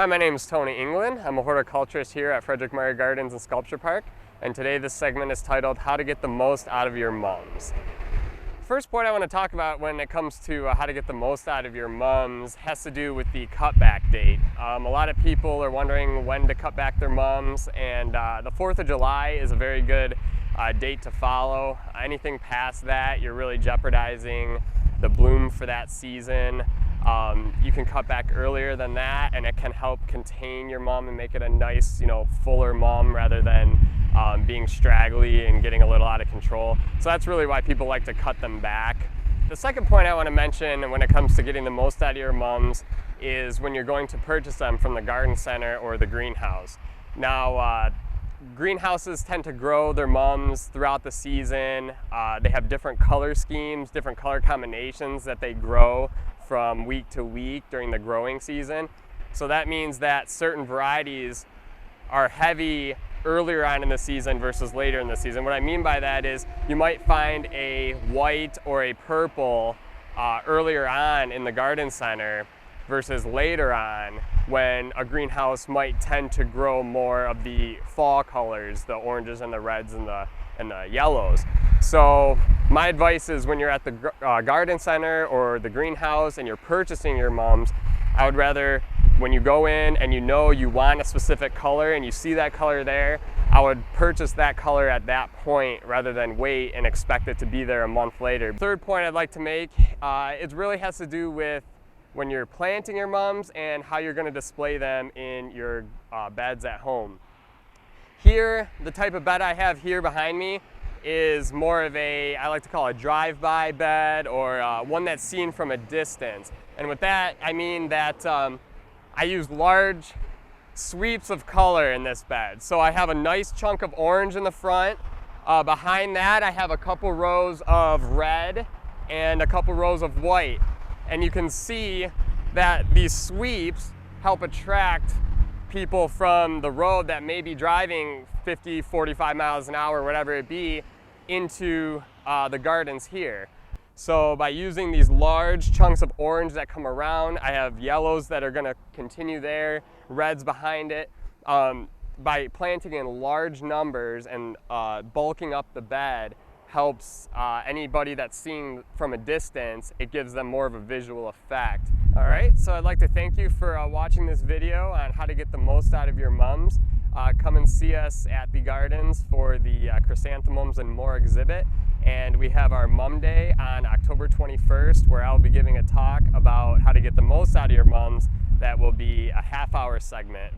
Hi, my name is Tony England. I'm a horticulturist here at Frederik Meijer Gardens and Sculpture Park, and today this segment is titled How to Get the Most Out of Your Mums. First point I want to talk about when it comes to how to get the most out of your mums has to do with the cutback date. A lot of people are wondering when to cut back their mums, and the 4th of July is a very good date to follow. Anything past that, you're really jeopardizing the bloom for that season. You can cut back earlier than that, and it can help contain your mum and make it a nice, fuller mum rather than being straggly and getting a little out of control. So that's really why people like to cut them back. The second point I want to mention when it comes to getting the most out of your mums is when you're going to purchase them from the garden center or the greenhouse. Now, greenhouses tend to grow their mums throughout the season. They have different color schemes, different color combinations that they grow from week to week during the growing season. So that means that certain varieties are heavy earlier on in the season versus later in the season. What I mean by that is you might find a white or a purple earlier on in the garden center versus later on when a greenhouse might tend to grow more of the fall colors, the oranges and the reds and the yellows. So my advice is when you're at the garden center or the greenhouse and you're purchasing your mums, I would rather, when you go in and you want a specific color and you see that color there, I would purchase that color at that point rather than wait and expect it to be there a month later. Third point I'd like to make, it really has to do with when you're planting your mums and how you're going to display them in your beds at home. Here, the type of bed I have here behind me is more of I like to call a drive-by bed, or one that's seen from a distance. And with that, I mean that I use large sweeps of color in this bed. So I have a nice chunk of orange in the front. Behind that, I have a couple rows of red and a couple rows of white. And you can see that these sweeps help attract people from the road that may be driving 50, 45 miles an hour, whatever it be, into the gardens here. So by using these large chunks of orange that come around, I have yellows that are going to continue there, reds behind it. By planting in large numbers and bulking up the bed helps anybody that's seeing from a distance. It gives them more of a visual effect. All right, so I'd like to thank you for watching this video on how to get the most out of your mums. Come and see us at the gardens for the Chrysanthemums and More exhibit. And we have our Mum Day on October 21st, where I'll be giving a talk about how to get the most out of your mums. That will be a half-hour segment.